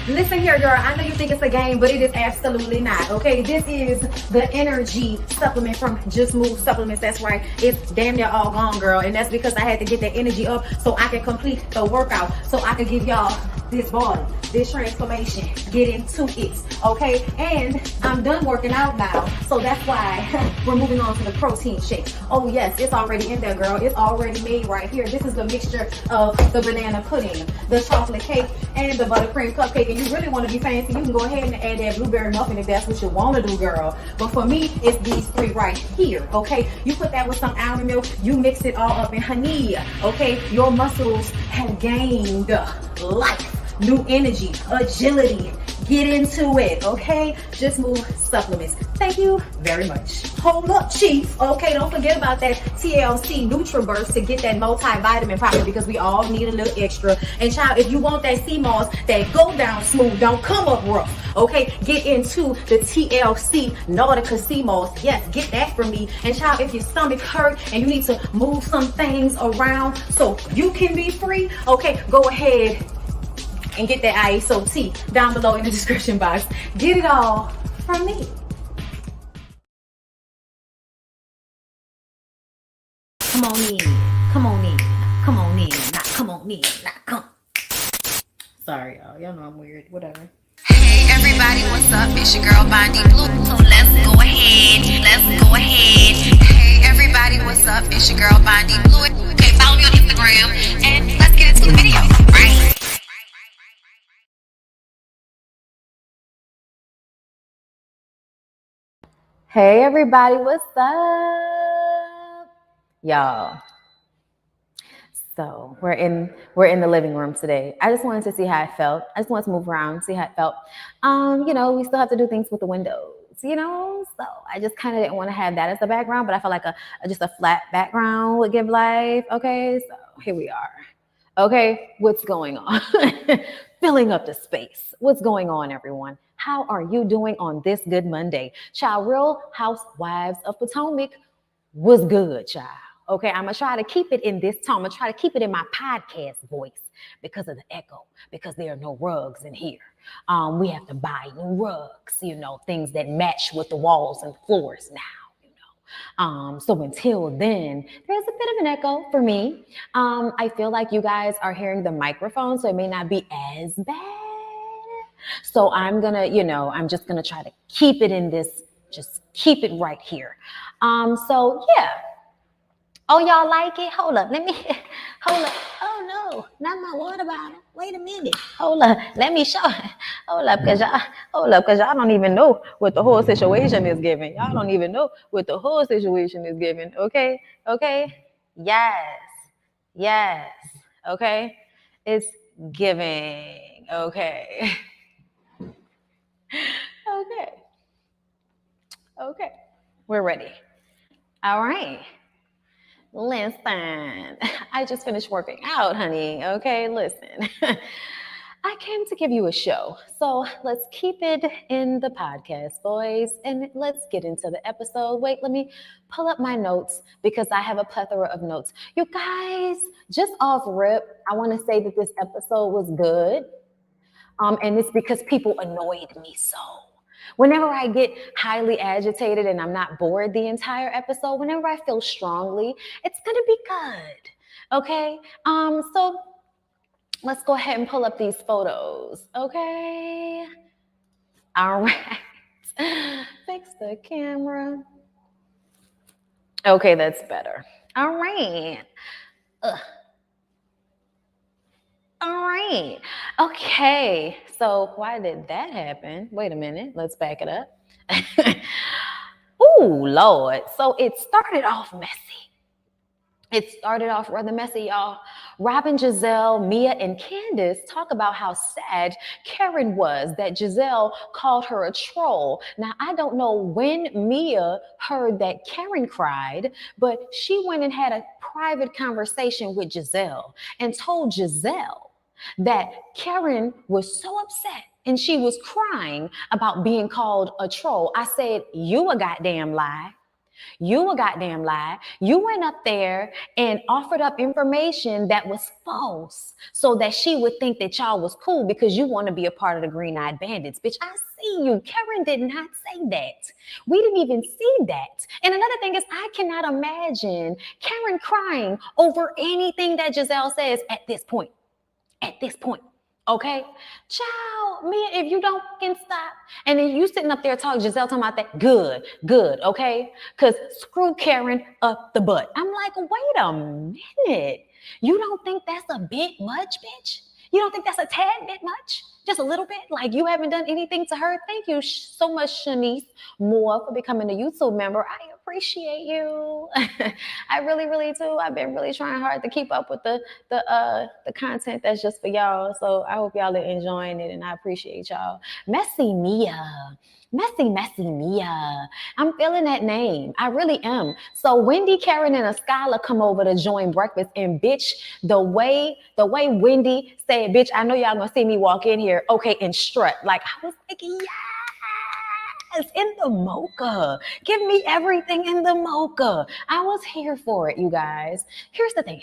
Listen here, girl. I know you think it's a game, but it is absolutely not. Okay, this is the energy supplement from Just Move Supplements. That's right. It's damn near all gone, girl, and that's because I had to get that energy up so I can complete the workout, so I can give y'all this body, this transformation, get into it. Okay, and I'm done working out now, so that's why we're moving on to the protein shake. Oh yes, it's already in there, girl. It's already made right here. This is the mixture of the banana pudding, the chocolate cake, and the buttercream cupcake. And you really want to be fancy, you can go ahead and add that blueberry muffin if that's what you want to do, girl. But for me, it's these three right here. Okay, you put that with some almond milk, you mix it all up in honey. Okay, your muscles have gained life, new energy, agility. Get into it, okay? Just Move Supplements. Thank you very much. Hold up, Chief. Okay, don't forget about that TLC NutriBurst to get that multivitamin popping, because we all need a little extra. And child, if you want that sea moss that go down smooth, don't come up rough, okay? Get into the TLC Nautica sea moss. Yes, get that from me. And child, if your stomach hurt and you need to move some things around so you can be free, okay, go ahead and get that ISO tea down below in the description box. Get it all from me. Come on in, come on in, come on in, not come on in, not come. Sorry, y'all know I'm weird, whatever. Hey everybody, what's up? It's your girl BondyBlue. So let's go ahead. Hey everybody, what's up? It's your girl BondyBlue. Okay, follow me on Instagram and let's get into the video, right? Hey everybody, what's up? Y'all. So we're in the living room today. I just wanted to see how it felt. I just wanted to move around, see how it felt. We still have to do things with the windows, so I just kind of didn't want to have that as the background, but I felt like just a flat background would give life. Okay, so here we are. Okay, what's going on? Filling up the space. What's going on, everyone? How are you doing on this good Monday? Child, Real Housewives of Potomac was good, child. Okay, I'm going to try to keep it in this tone. I'm going to try to keep it in my podcast voice because of the echo, because there are no rugs in here. We have to buy new rugs, things that match with the walls and floors now. So until then, there's a bit of an echo for me. I feel like you guys are hearing the microphone, so it may not be as bad. So I'm gonna, I'm just gonna try to keep it in this, just keep it right here. So yeah. Oh, y'all like it? Hold up. Hold up. Oh no, not my water bottle. Wait a minute. Hold up. Let me show. Hold up, cause y'all don't even know what the whole situation is giving. Y'all don't even know what the whole situation is giving. Okay? Yes. Okay? It's giving. Okay. Okay. We're ready. All right. Listen, I just finished working out, honey. Okay, listen. I came to give you a show. So let's keep it in the podcast voice and let's get into the episode. Wait, let me pull up my notes because I have a plethora of notes. You guys, just off rip, I want to say that this episode was good. And it's because people annoyed me so. Whenever I get highly agitated and I'm not bored the entire episode, whenever I feel strongly, it's going to be good. Okay? So let's go ahead and pull up these photos. Okay? All right. Fix the camera. Okay, that's better. All right. All right. Okay. So why did that happen? Wait a minute. Let's back it up. Ooh, Lord. So it started off messy. It started off rather messy, y'all. Robin, Giselle, Mia, and Candace talk about how sad Karen was that Giselle called her a troll. Now, I don't know when Mia heard that Karen cried, but she went and had a private conversation with Giselle and told Giselle that Karen was so upset and she was crying about being called a troll. I said, you a goddamn lie. You a goddamn lie. You went up there and offered up information that was false so that she would think that y'all was cool because you want to be a part of the Green-Eyed Bandits. Bitch, I see you. Karen did not say that. We didn't even see that. And another thing is, I cannot imagine Karen crying over anything that Giselle says at this point. At this point. Okay, child, me, if you don't fucking stop, and then you sitting up there talking, Giselle talking about that, good, okay? Because screw Karen up the butt. I'm like, wait a minute. You don't think that's a bit much, bitch? You don't think that's a tad bit much? Just a little bit? Like you haven't done anything to her? Thank you so much, Shanice Moore, for becoming a YouTube member. I appreciate you. I really, really do. I've been really trying hard to keep up with the content that's just for y'all. So I hope y'all are enjoying it, and I appreciate y'all. Messy Mia. Messy Mia. I'm feeling that name. I really am. So Wendy, Karen, and Ascala come over to join breakfast, and bitch, the way Wendy said, bitch, I know y'all gonna see me walk in here, okay, and strut. Like I was like, yes, in the mocha. Give me everything in the mocha. I was here for it, you guys. Here's the thing.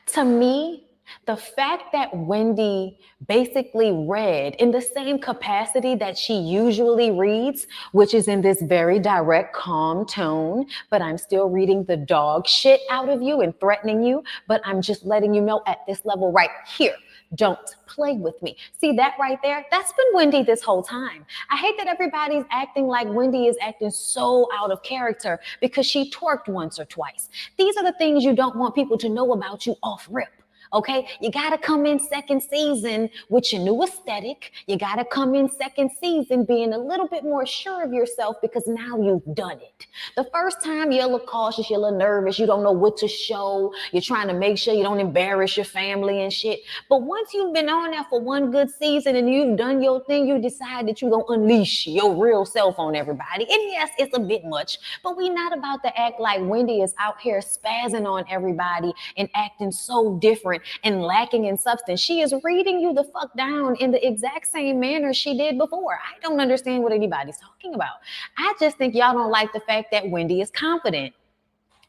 To me, the fact that Wendy basically read in the same capacity that she usually reads, which is in this very direct, calm tone, but I'm still reading the dog shit out of you and threatening you, but I'm just letting you know at this level right here, don't play with me. See that right there? That's been Wendy this whole time. I hate that everybody's acting like Wendy is acting so out of character because she twerked once or twice. These are the things you don't want people to know about you off rip. Okay, you got to come in second season with your new aesthetic. You got to come in second season being a little bit more sure of yourself because now you've done it. The first time you're a little cautious, you're a little nervous, you don't know what to show. You're trying to make sure you don't embarrass your family and shit. But once you've been on there for one good season and you've done your thing, you decide that you're going to unleash your real self on everybody. And yes, it's a bit much, but we're not about to act like Wendy is out here spazzing on everybody and acting so different and lacking in substance. She is reading you the fuck down in the exact same manner she did before. I don't understand what anybody's talking about. I just think y'all don't like the fact that Wendy is confident.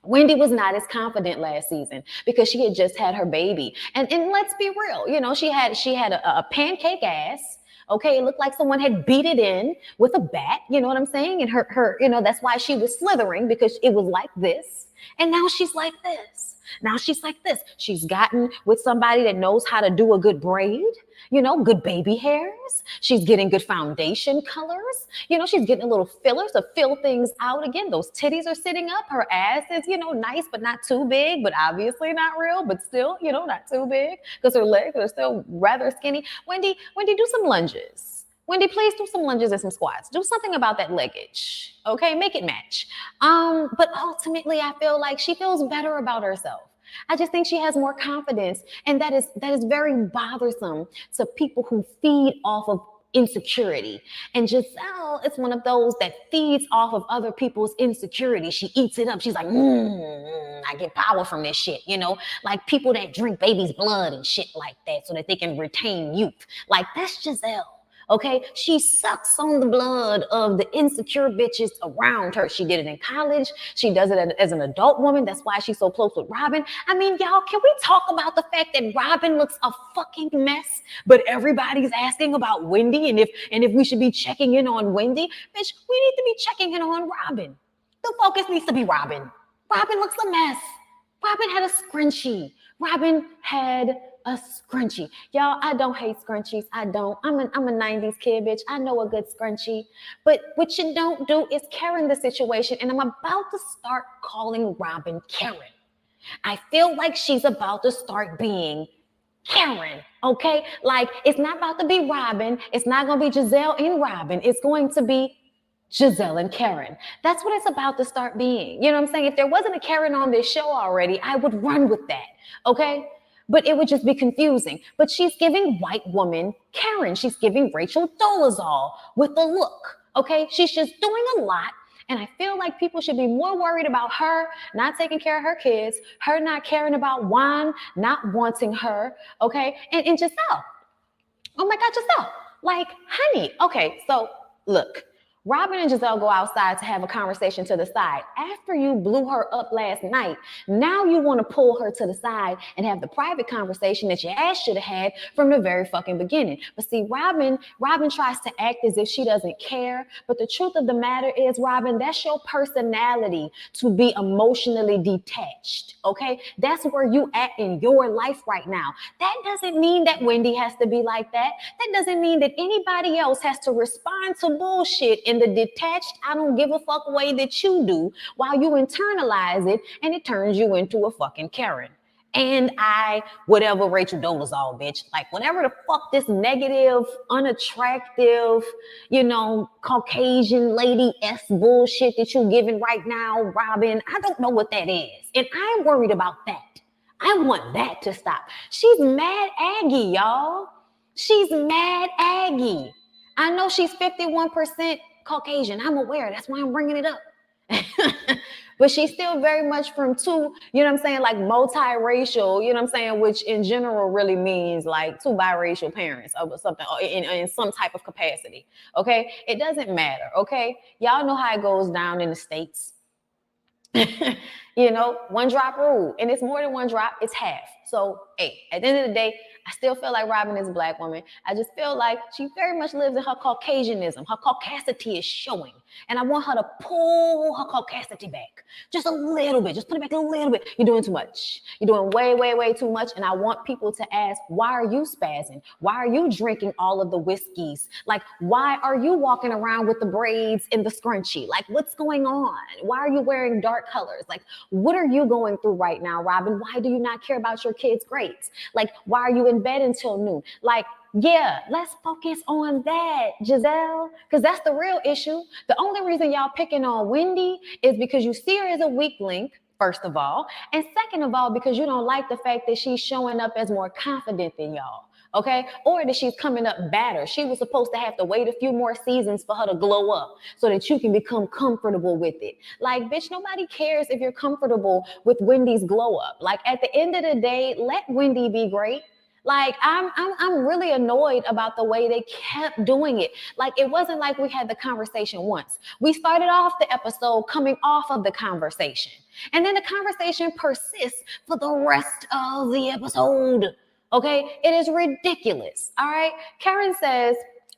Wendy was not as confident last season because she had just had her baby. And let's be real, you know, she had a pancake ass. Okay, it looked like someone had beat it in with a bat, you know what I'm saying? And her, you know, that's why she was slithering, because it was like this. And now she's like this. Now she's like this. She's gotten with somebody that knows how to do a good braid, you know, good baby hairs. She's getting good foundation colors. You know, she's getting a little fillers to fill things out again. Those titties are sitting up. Her ass is, you know, nice, but not too big, but obviously not real, but still, you know, not too big because her legs are still rather skinny. Wendy, do some lunges. Wendy, please do some lunges and some squats. Do something about that leggage, okay? Make it match. But ultimately, I feel like she feels better about herself. I just think she has more confidence, and that is very bothersome to people who feed off of insecurity. And Giselle is one of those that feeds off of other people's insecurity. She eats it up. She's like, I get power from this shit, you know? Like people that drink baby's blood and shit like that so that they can retain youth. Like that's Giselle. Okay, she sucks on the blood of the insecure bitches around her. She did it in college. She does it as an adult woman. That's why she's so close with Robin. I mean, y'all, can we talk about the fact that Robin looks a fucking mess, but everybody's asking about Wendy and if we should be checking in on Wendy? Bitch, we need to be checking in on Robin. The focus needs to be Robin. Robin looks a mess. Robin had a scrunchie. Robin had a scrunchie. Y'all, I don't hate scrunchies. I don't. I'm a 90s kid, bitch. I know a good scrunchie. But what you don't do is Karen the situation. And I'm about to start calling Robin Karen. I feel like she's about to start being Karen, okay? Like, it's not about to be Robin. It's not going to be Giselle and Robin. It's going to be Giselle and Karen. That's what it's about to start being. You know what I'm saying? If there wasn't a Karen on this show already, I would run with that, okay? But it would just be confusing. But she's giving white woman Karen. She's giving Rachel Dolezal with the look, okay? She's just doing a lot. And I feel like people should be more worried about her not taking care of her kids, her not caring about Juan, not wanting her, okay? And Giselle. Oh my God, Giselle. Like, honey, okay, so look. Robin and Giselle go outside to have a conversation to the side. After you blew her up last night, now you want to pull her to the side and have the private conversation that your ass should have had from the very fucking beginning. But see, Robin tries to act as if she doesn't care. But the truth of the matter is, Robin, that's your personality to be emotionally detached. Okay? That's where you at in your life right now. That doesn't mean that Wendy has to be like that. That doesn't mean that anybody else has to respond to bullshit in the detached, I don't give a fuck way that you do, while you internalize it and it turns you into a fucking Karen. And whatever Rachel Dolezal, bitch, like whatever the fuck this negative, unattractive, Caucasian lady S bullshit that you're giving right now, Robin, I don't know what that is. And I'm worried about that. I want that to stop. She's mad Aggie, y'all. She's mad Aggie. I know she's 51% Caucasian. I'm aware. That's why I'm bringing it up. But she's still very much from two, like multiracial, which in general really means like two biracial parents or something in some type of capacity. Okay. It doesn't matter. Okay. Y'all know how it goes down in the States. One drop rule, and it's more than one drop, it's half. So, hey, at the end of the day, I still feel like Robin is a black woman. I just feel like she very much lives in her Caucasianism. Her Caucasity is showing. And I want her to pull her Caucasity back just a little bit. Just put it back a little bit. You're doing too much. You're doing way, way, way too much. And I want people to ask, why are you spazzing? Why are you drinking all of the whiskeys? Like, why are you walking around with the braids and the scrunchie? Like, what's going on? Why are you wearing dark colors? Like, what are you going through right now, Robin? Why do you not care about your kids' grades? Like, why are you in bed until noon? Like, yeah, let's focus on that, Giselle, because that's the real issue. The only reason y'all picking on Wendy is because you see her as a weak link, first of all. And second of all, because you don't like the fact that she's showing up as more confident than y'all. Okay, or that she's coming up better. She was supposed to have to wait a few more seasons for her to glow up so that you can become comfortable with it. Like, bitch, nobody cares if you're comfortable with Wendy's glow up. Like, at the end of the day, let Wendy be great. Like, I'm really annoyed about the way they kept doing it. Like, it wasn't like we had the conversation once. We started off the episode coming off of the conversation, and then the conversation persists for the rest of the episode. Okay, it is ridiculous. All right, Karen says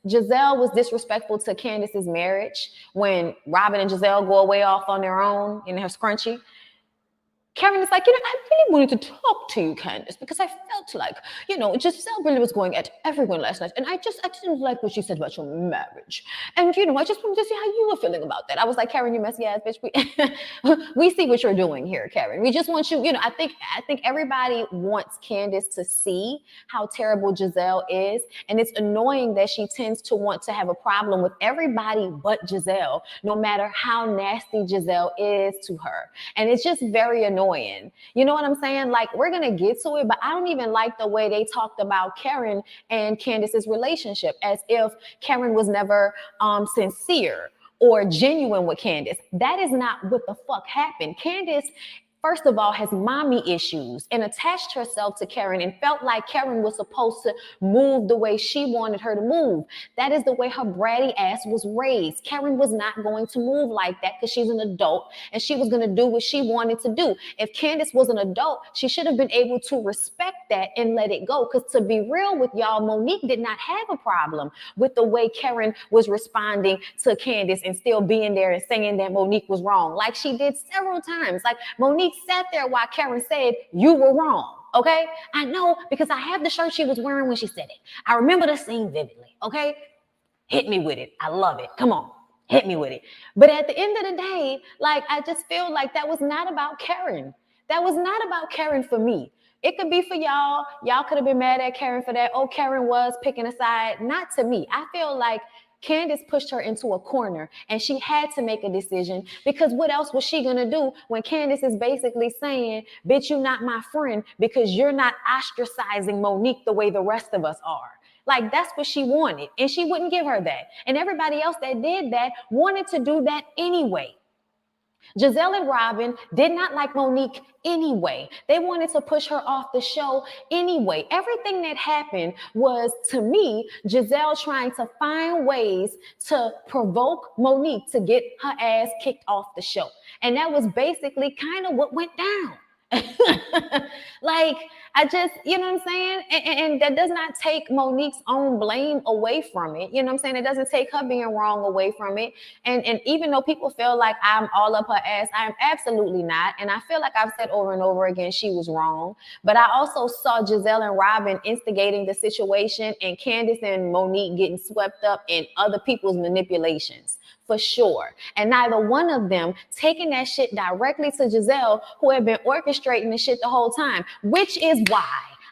Giselle was disrespectful to Candace's marriage when Robin and Giselle go away off on their own in her scrunchie. Karen is like, I really wanted to talk to you, Candace, because I felt like, Giselle really was going at everyone last night. And I didn't like what she said about your marriage. And, I just wanted to see how you were feeling about that. I was like, Karen, you messy ass bitch. We see what you're doing here, Karen. We just want you, I think everybody wants Candace to see how terrible Giselle is. And it's annoying that she tends to want to have a problem with everybody but Giselle, no matter how nasty Giselle is to her. And it's just very annoying. You know what I'm saying? Like, we're going to get to it, but I don't even like the way they talked about Karen and Candace's relationship as if Karen was never sincere or genuine with Candace. That is not what the fuck happened. Candace, first of all, has mommy issues and attached herself to Karen and felt like Karen was supposed to move the way she wanted her to move. That is the way her bratty ass was raised. Karen was not going to move like that because she's an adult and she was going to do what she wanted to do. If Candace was an adult, she should have been able to respect that and let it go. Because to be real with y'all, Monique did not have a problem with the way Karen was responding to Candace and still being there and saying that Monique was wrong, like she did several times. Like, Monique sat there while Karen said, you were wrong. Okay. I know because I have the shirt she was wearing when she said it. I remember the scene vividly. Okay. Hit me with it. I love it. Come on. Hit me with it. But at the end of the day, like, I just feel like that was not about Karen. That was not about Karen for me. It could be for y'all. Y'all could have been mad at Karen for that. Oh, Karen was picking a side. Not to me. I feel like Candace pushed her into a corner and she had to make a decision because what else was she going to do when Candace is basically saying, bitch, you're not my friend because you're not ostracizing Monique the way the rest of us are. Like, that's what she wanted and she wouldn't give her that. And everybody else that did that wanted to do that anyway. Giselle and Robin did not like Monique anyway. They wanted to push her off the show anyway. Everything that happened was, to me, Giselle trying to find ways to provoke Monique to get her ass kicked off the show. And that was basically kind of what went down. Like, I just, you know what I'm saying? And that does not take Monique's own blame away from it. You know what I'm saying? It doesn't take her being wrong away from it. And even though people feel like I'm all up her ass, I am absolutely not. And I feel like I've said over and over again, she was wrong. But I also saw Giselle and Robin instigating the situation, and Candace and Monique getting swept up in other people's manipulations. For sure. And neither one of them taking that shit directly to Giselle, who had been orchestrating the shit the whole time, which is why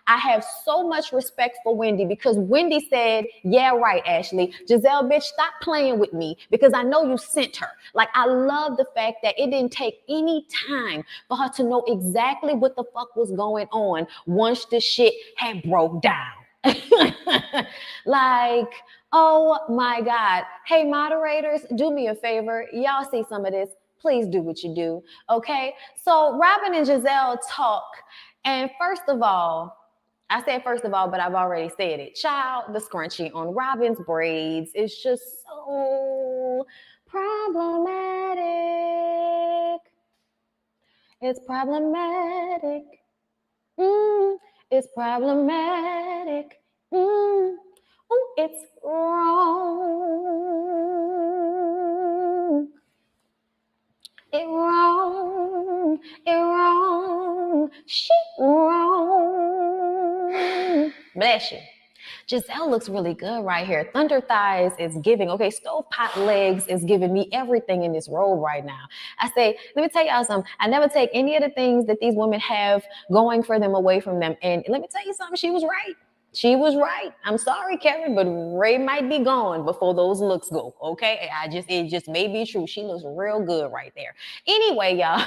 I have so much respect for Wendy, because Wendy said, yeah, right, Ashley. Giselle, bitch, stop playing with me because I know you sent her. Like, I love the fact that it didn't take any time for her to know exactly what the fuck was going on once the shit had broke down. Like, oh my God. Hey, moderators, do me a favor. Y'all see some of this. Please do what you do. Okay. So Robin and Giselle talk. And first of all, I said first of all, but I've already said it. Child, the scrunchie on Robin's braids is just so problematic. It's problematic. It's problematic. Oh, it's wrong. It wrong. It wrong. She wrong. Bless you. Giselle looks really good right here. Thunder thighs is giving. Okay, stovepipe legs is giving me everything in this robe right now. I say, let me tell y'all something. I never take any of the things that these women have going for them away from them. And let me tell you something. She was right. She was right. I'm sorry, Karen, but Ray might be gone before those looks go. Okay, it just may be true. She looks real good right there. Anyway, y'all,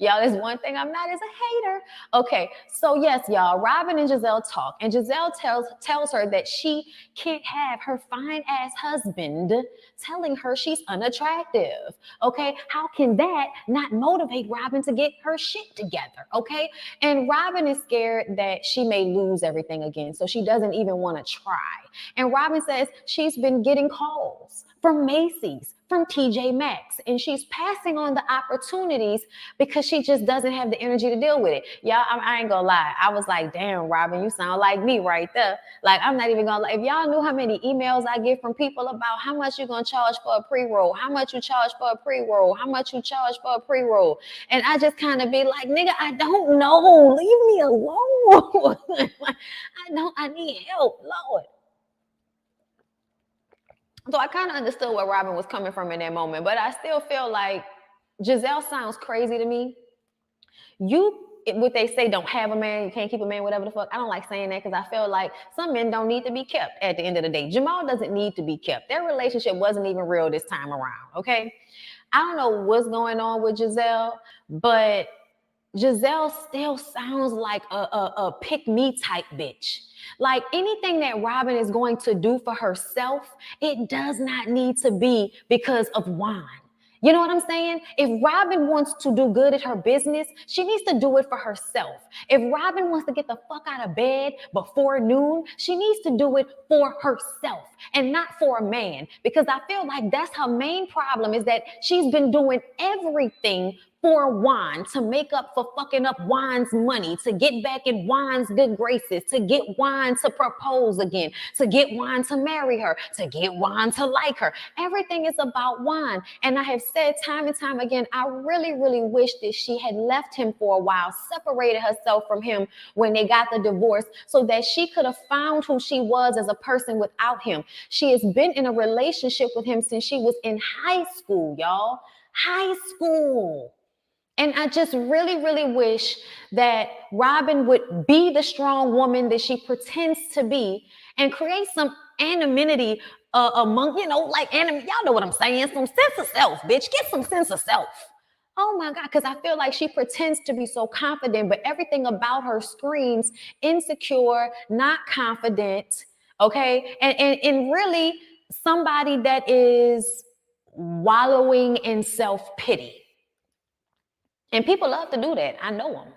y'all, there's one thing I'm not, is a hater. Okay, so yes, y'all, Robin and Giselle talk, and Giselle tells her that she can't have her fine ass husband telling her she's unattractive. Okay, how can that not motivate Robin to get her shit together? Okay, and Robin is scared that she may lose everything again, so she doesn't even want to try. And Robin says she's been getting calls from Macy's, from TJ Maxx, and she's passing on the opportunities because she just doesn't have the energy to deal with it. Y'all, I ain't gonna lie. I was like, damn, Robin, you sound like me right there. Like, I'm not even gonna lie. If y'all knew how many emails I get from people about how much you're gonna charge for a pre-roll, how much you charge for a pre-roll, how much you charge for a pre-roll, and I just kind of be like, nigga, I don't know. Leave me alone. I need help, Lord. So I kind of understood where Robin was coming from in that moment, but I still feel like Giselle sounds crazy to me. What they say, don't have a man, you can't keep a man, whatever the fuck. I don't like saying that because I feel like some men don't need to be kept at the end of the day. Jamal doesn't need to be kept. Their relationship wasn't even real this time around, okay? I don't know what's going on with Giselle, but Giselle still sounds like a pick-me type bitch. Like, anything that Robin is going to do for herself, it does not need to be because of wine. You know what I'm saying? If Robin wants to do good at her business, she needs to do it for herself. If Robin wants to get the fuck out of bed before noon, she needs to do it for herself and not for a man. Because I feel like that's her main problem, is that she's been doing everything for Juan, to make up for fucking up Juan's money, to get back in Juan's good graces, to get Juan to propose again, to get Juan to marry her, to get Juan to like her. Everything is about Juan. And I have said time and time again, I really, really wish that she had left him for a while, separated herself from him when they got the divorce, so that she could have found who she was as a person without him. She has been in a relationship with him since she was in high school, y'all. High school. And I just really, really wish that Robin would be the strong woman that she pretends to be and create some anonymity among, y'all know what I'm saying, some sense of self, bitch. Get some sense of self. Oh my God, because I feel like she pretends to be so confident, but everything about her screams insecure, not confident, okay? And really somebody that is wallowing in self-pity. And people love to do that. I know them.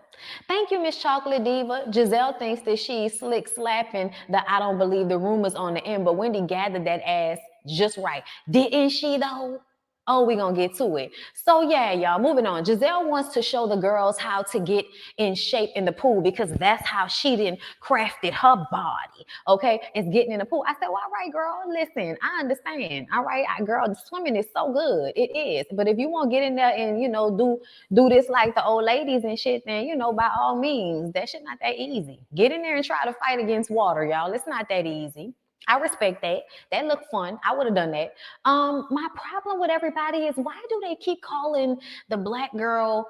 Thank you, Miss Chocolate Diva. Giselle thinks that she's slick slapping the I don't believe the rumors on the end, but Wendy gathered that ass just right. Didn't she though? Oh, we're gonna get to it. So yeah, y'all, moving on. Giselle wants to show the girls how to get in shape in the pool because that's how she didn't crafted her body. Okay, it's getting in the pool. I said, well, all right, girl, listen, I understand. All right, girl, swimming is so good. It is. But if you want to get in there and do this like the old ladies and shit, then by all means, that shit not that easy. Get in there and try to fight against water, y'all. It's not that easy. I respect that. That looked fun. I would have done that. My problem with everybody is why do they keep calling the black girl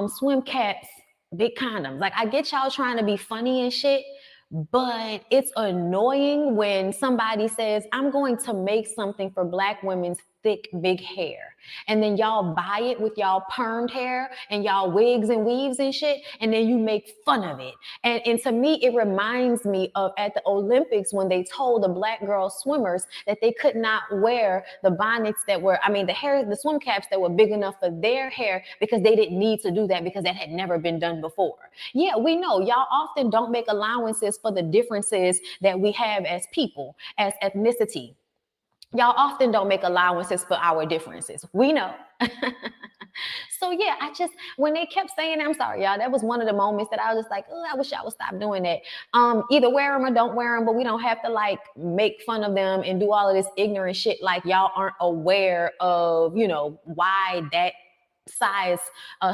swim caps big condoms? Like I get y'all trying to be funny and shit, but it's annoying when somebody says, I'm going to make something for black women's thick, big hair. And then y'all buy it with y'all permed hair and y'all wigs and weaves and shit. And then you make fun of it. And to me, it reminds me of at the Olympics when they told the black girl swimmers that they could not wear the bonnets the swim caps that were big enough for their hair because they didn't need to do that because that had never been done before. Yeah, we know y'all often don't make allowances for the differences that we have as people, as ethnicity. Y'all often don't make allowances for our differences. We know. So yeah, when they kept saying, I'm sorry, y'all, that was one of the moments that I was just like, oh, I wish y'all would stop doing that. Either wear them or don't wear them, but we don't have to like make fun of them and do all of this ignorant shit like y'all aren't aware of, why that size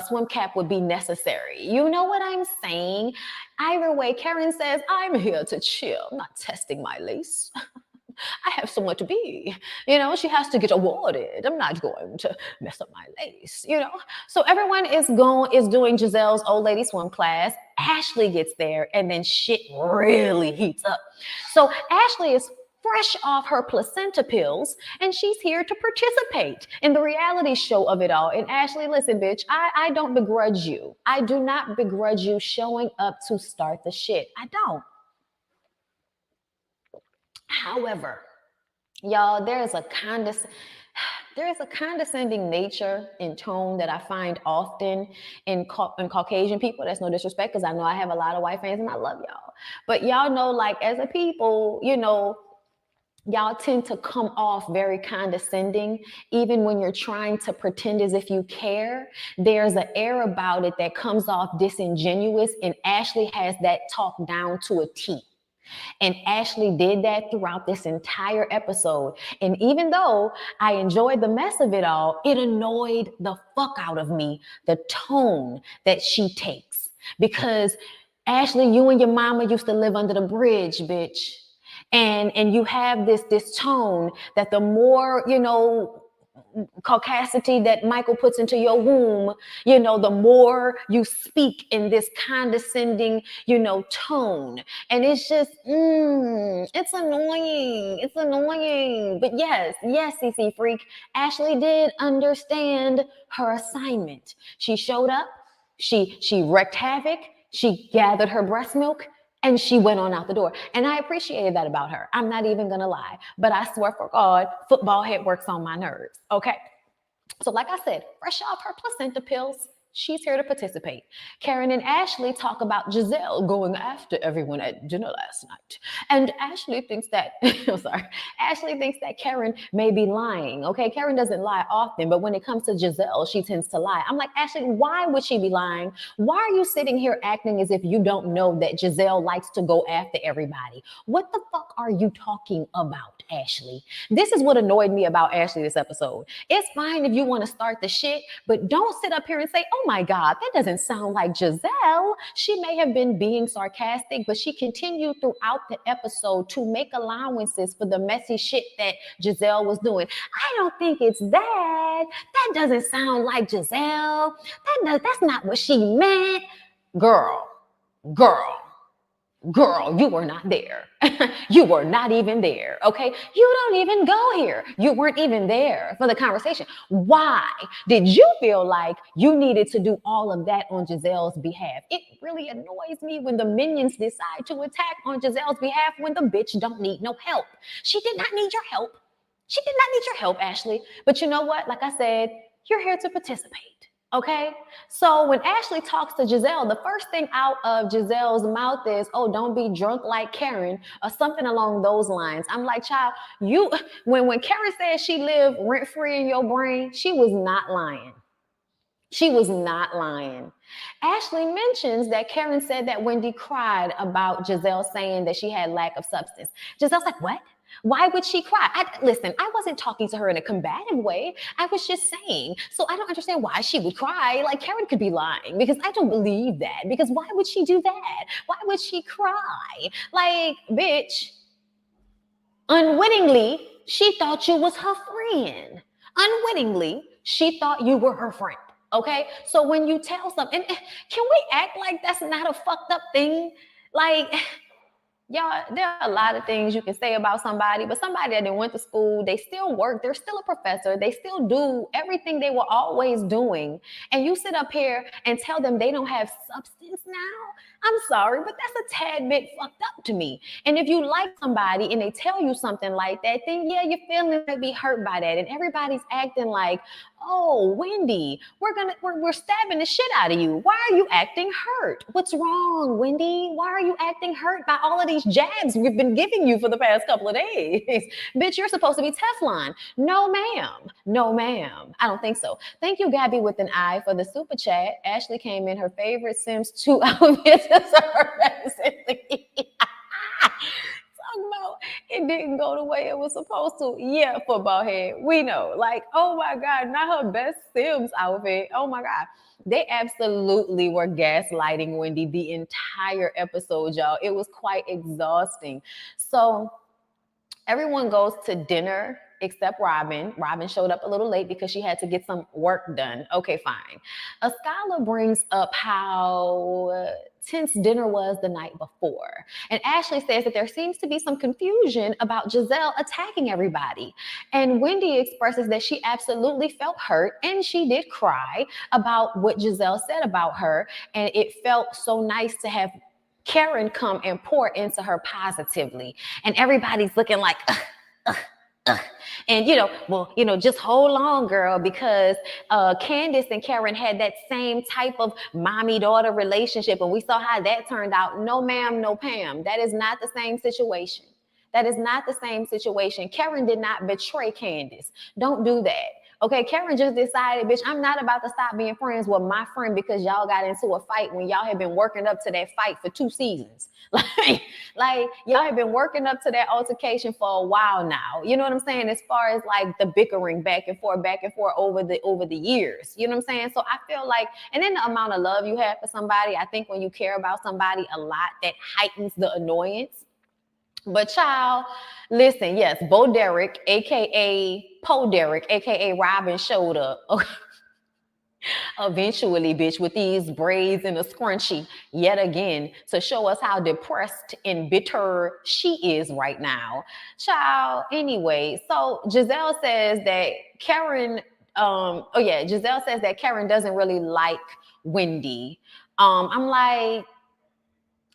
swim cap would be necessary. You know what I'm saying? Either way, Karen says, I'm here to chill, I'm not testing my lace. I have so much to be, she has to get awarded. I'm not going to mess up my lace, So everyone is doing Giselle's old lady swim class. Ashley gets there and then shit really heats up. So Ashley is fresh off her placenta pills and she's here to participate in the reality show of it all. And Ashley, listen, bitch, I don't begrudge you. I do not begrudge you showing up to start the shit. I don't. However, y'all, there is a condescending nature in tone that I find often in Caucasian people. That's no disrespect because I know I have a lot of white fans and I love y'all. But y'all know, like as a people, y'all tend to come off very condescending, even when you're trying to pretend as if you care. There's an air about it that comes off disingenuous, and Ashley has that talk down to a T. And Ashley did that throughout this entire episode. And even though I enjoyed the mess of it all, it annoyed the fuck out of me, the tone that she takes. Because Ashley, you and your mama used to live under the bridge, bitch. And you have this tone that the more, caucasity that Michael puts into your womb, the more you speak in this condescending, tone. And it's just, it's annoying. It's annoying. But yes, CC Freak, Ashley did understand her assignment. She showed up, she wreaked havoc, she gathered her breast milk, and she went on out the door. And I appreciated that about her. I'm not even gonna lie. But I swear for God, football head works on my nerves, okay? So like I said, fresh off her placenta pills, she's here to participate. Karen and Ashley talk about Giselle going after everyone at dinner last night. And Ashley thinks that, Ashley thinks that Karen may be lying, okay? Karen doesn't lie often, but when it comes to Giselle, she tends to lie. I'm like, Ashley, why would she be lying? Why are you sitting here acting as if you don't know that Giselle likes to go after everybody? What the fuck are you talking about, Ashley? This is what annoyed me about Ashley this episode. It's fine if you want to start the shit, but don't sit up here and say, oh my God, that doesn't sound like Giselle. She may have been being sarcastic, but she continued throughout the episode to make allowances for the messy shit that Giselle was doing. I don't think it's that. That doesn't sound like Giselle. That's not what she meant. Girl, you were not there. You were not even there, okay? You don't even go here. You weren't even there for the conversation. Why did you feel like you needed to do all of that on Giselle's behalf? It really annoys me when the minions decide to attack on Giselle's behalf when the bitch don't need no help. She did not need your help. She did not need your help, Ashley. But you know what? Like I said, you're here to participate. Okay, so when Ashley talks to Giselle, the first thing out of Giselle's mouth is, "Oh, don't be drunk like Karen," or something along those lines. I'm like, child, you when Karen said she lived rent free in your brain, she was not lying. She was not lying. Ashley mentions that Karen said that Wendy cried about Giselle saying that she had lack of substance. Giselle's like, what? Why would she cry? Listen, I wasn't talking to her in a combative way. I was just saying. So I don't understand why she would cry. Like, Karen could be lying because I don't believe that. Because why would she do that? Why would she cry? Like, bitch, unwittingly, she thought you was her friend. Unwittingly, she thought you were her friend. Okay, so when you tell something, can we act like that's not a fucked up thing? Like, y'all, there are a lot of things you can say about somebody, but somebody that went to school, they still work, they're still a professor, they still do everything they were always doing. And you sit up here and tell them they don't have substance now? I'm sorry, but that's a tad bit fucked up to me. And if you like somebody and they tell you something like that, then yeah, your feelings might be hurt by that. And everybody's acting like, oh, Wendy, we're stabbing the shit out of you. Why are you acting hurt? What's wrong, Wendy? Why are you acting hurt by all of these jabs we've been giving you for the past couple of days? Bitch, you're supposed to be Teflon. No, ma'am. No, ma'am. I don't think so. Thank you, Gabby with an eye, for the super chat. Ashley came in her favorite Sims 2 outfit to serve. About it didn't go the way it was supposed to. Yeah, football head. We know. Like, oh my God, not her best Sims outfit. Oh my God. They absolutely were gaslighting Wendy the entire episode, y'all. It was quite exhausting. So everyone goes to dinner except Robin. Robin showed up a little late because she had to get some work done. Okay, fine. Askala brings up how tense dinner was the night before. And Ashley says that there seems to be some confusion about Giselle attacking everybody. And Wendy expresses that she absolutely felt hurt and she did cry about what Giselle said about her. And it felt so nice to have Karen come and pour into her positively. And everybody's looking like, and just hold on, girl, because Candace and Karen had that same type of mommy-daughter relationship, and we saw how that turned out. No, ma'am, no, Pam. That is not the same situation. That is not the same situation. Karen did not betray Candace. Don't do that. Okay, Karen just decided, bitch, I'm not about to stop being friends with my friend because y'all got into a fight when y'all had been working up to that fight for 2 seasons. Like y'all have been working up to that altercation for a while now. You know what I'm saying? As far as like the bickering back and forth over the years. You know what I'm saying? So I feel like, and then the amount of love you have for somebody, I think when you care about somebody a lot, that heightens the annoyance. But child, listen, yes, Bo Derek, aka Poe Derek, aka Robin, showed up. Okay. Eventually, bitch, with these braids and a scrunchie yet again to show us how depressed and bitter she is right now. Child, anyway, so Giselle says that Karen, Giselle says that Karen doesn't really like Wendy. I'm like,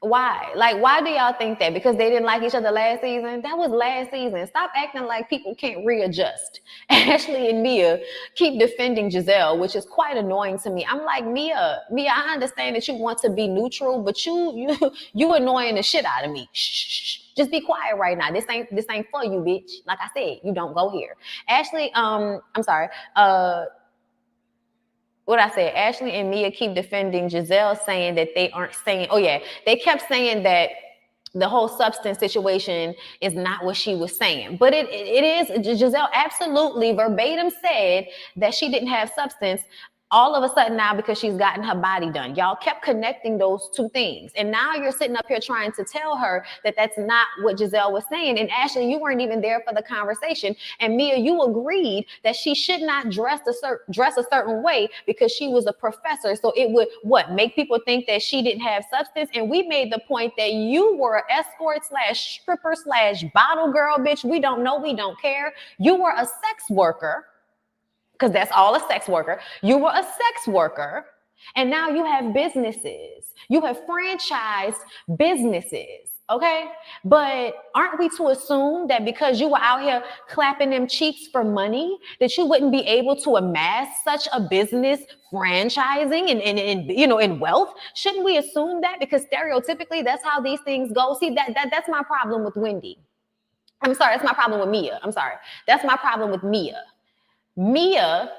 why? Like, why do y'all think that? Because they didn't like each other last season? That was last season. Stop acting like people can't readjust. Ashley and Mia keep defending Giselle, which is quite annoying to me. I'm like, Mia, I understand that you want to be neutral, but you annoying the shit out of me. Shh. Just be quiet right now. This ain't for you, bitch. Like I said, you don't go here. Ashley, I'm sorry. What I said, Ashley and Mia keep defending Giselle, saying that they aren't saying, they kept saying that the whole substance situation is not what she was saying. But it is. Giselle absolutely verbatim said that she didn't have substance all of a sudden now because she's gotten her body done. Y'all kept connecting those two things. And now you're sitting up here trying to tell her that that's not what Giselle was saying. And Ashley, you weren't even there for the conversation. And Mia, you agreed that she should not dress a certain way because she was a professor. So it would, make people think that she didn't have substance. And we made the point that you were an escort / stripper / bottle girl, bitch. We don't know. We don't care. You were a sex worker. Because that's all a sex worker. You were a sex worker, and now you have businesses. You have franchised businesses, Okay, but aren't we to assume that because you were out here clapping them cheeks for money, that you wouldn't be able to amass such a business franchising and in wealth? Shouldn't we assume that? Because stereotypically, that's how these things go. See, that's my problem with Wendy. I'm sorry, that's my problem with Mia. I'm sorry, that's my problem with Mia. Mia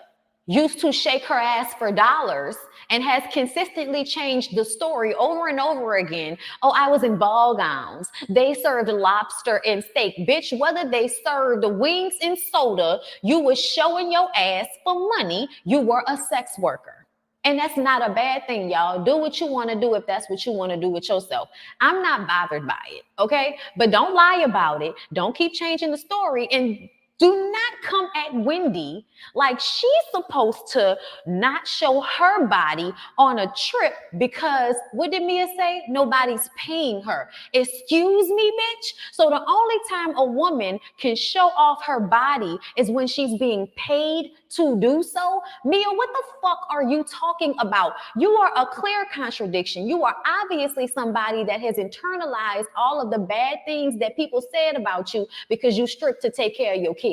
used to shake her ass for dollars and has consistently changed the story over and over again. Oh, I was in ball gowns. They served lobster and steak. Bitch, whether they served wings and soda, you was showing your ass for money. You were a sex worker. And that's not a bad thing, y'all. Do what you want to do if that's what you want to do with yourself. I'm not bothered by it, okay? But don't lie about it. Don't keep changing the story. And do not come at Wendy like she's supposed to not show her body on a trip because, what did Mia say? Nobody's paying her. Excuse me, bitch? So the only time a woman can show off her body is when she's being paid to do so? Mia, what the fuck are you talking about? You are a clear contradiction. You are obviously somebody that has internalized all of the bad things that people said about you because you stripped to take care of your kids.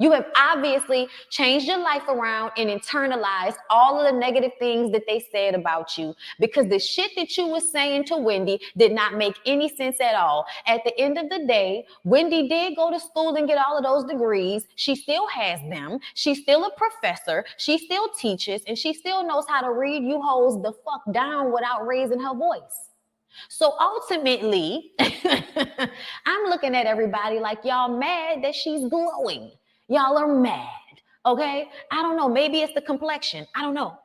You have obviously changed your life around and internalized all of the negative things that they said about you because the shit that you were saying to Wendy did not make any sense at all. At the end of the day, Wendy did go to school and get all of those degrees. She still has them. She's still a professor. She still teaches, and she still knows how to read you hoes the fuck down without raising her voice. So ultimately, I'm looking at everybody like y'all mad that she's glowing. Y'all are mad, okay? I don't know. Maybe it's the complexion. I don't know.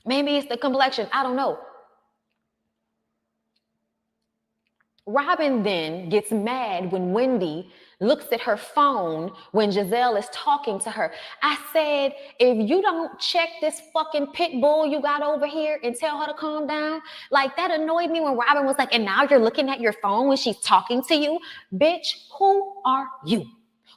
Maybe it's the complexion. I don't know. Robin then gets mad when Wendy looks at her phone when Giselle is talking to her. I said, if you don't check this fucking pit bull you got over here and tell her to calm down, like that annoyed me when Robin was like, and now you're looking at your phone when she's talking to you. Bitch, who are you?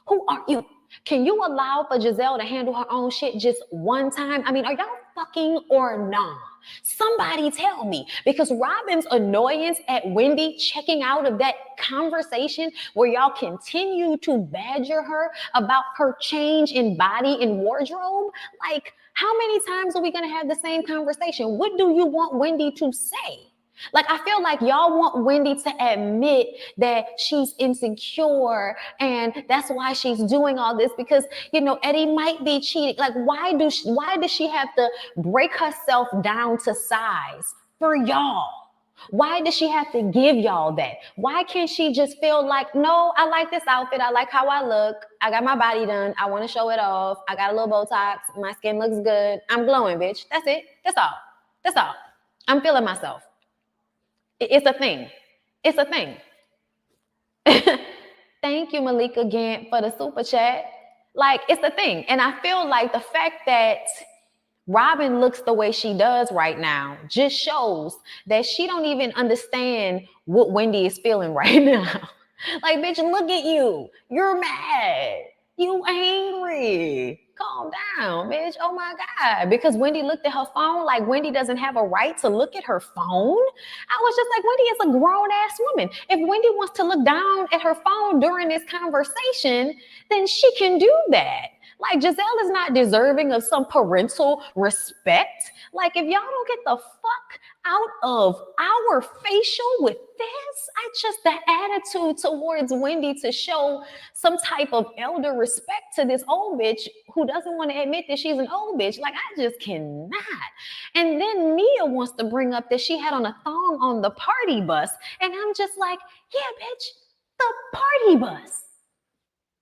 Who are you? Can you allow for Giselle to handle her own shit just one time? I mean, are y'all fucking or not? Somebody tell me, because Robin's annoyance at Wendy checking out of that conversation where y'all continue to badger her about her change in body and wardrobe, like how many times are we going to have the same conversation? What do you want Wendy to say? Like, I feel like y'all want Wendy to admit that she's insecure and that's why she's doing all this because, Eddie might be cheating. Like, why does she have to break herself down to size for y'all? Why does she have to give y'all that? Why can't she just feel like, no, I like this outfit. I like how I look. I got my body done. I want to show it off. I got a little Botox. My skin looks good. I'm glowing, bitch. That's it. That's all. That's all. I'm feeling myself. It's a thing. It's a thing. Thank you, Malika Gant, for the super chat. Like, it's the thing. And I feel like the fact that Robin looks the way she does right now just shows that she don't even understand what Wendy is feeling right now. Like, bitch, look at you. You're mad. You angry. Calm down, bitch. Oh my God. Because Wendy looked at her phone like Wendy doesn't have a right to look at her phone. I was just like, Wendy is a grown ass woman. If Wendy wants to look down at her phone during this conversation, then she can do that. Like, Giselle is not deserving of some parental respect. Like, if y'all don't get the fuck out of our facial with this, the attitude towards Wendy to show some type of elder respect to this old bitch who doesn't want to admit that she's an old bitch. Like, I just cannot. And then Mia wants to bring up that she had on a thong on the party bus. And I'm just like, yeah, bitch, the party bus.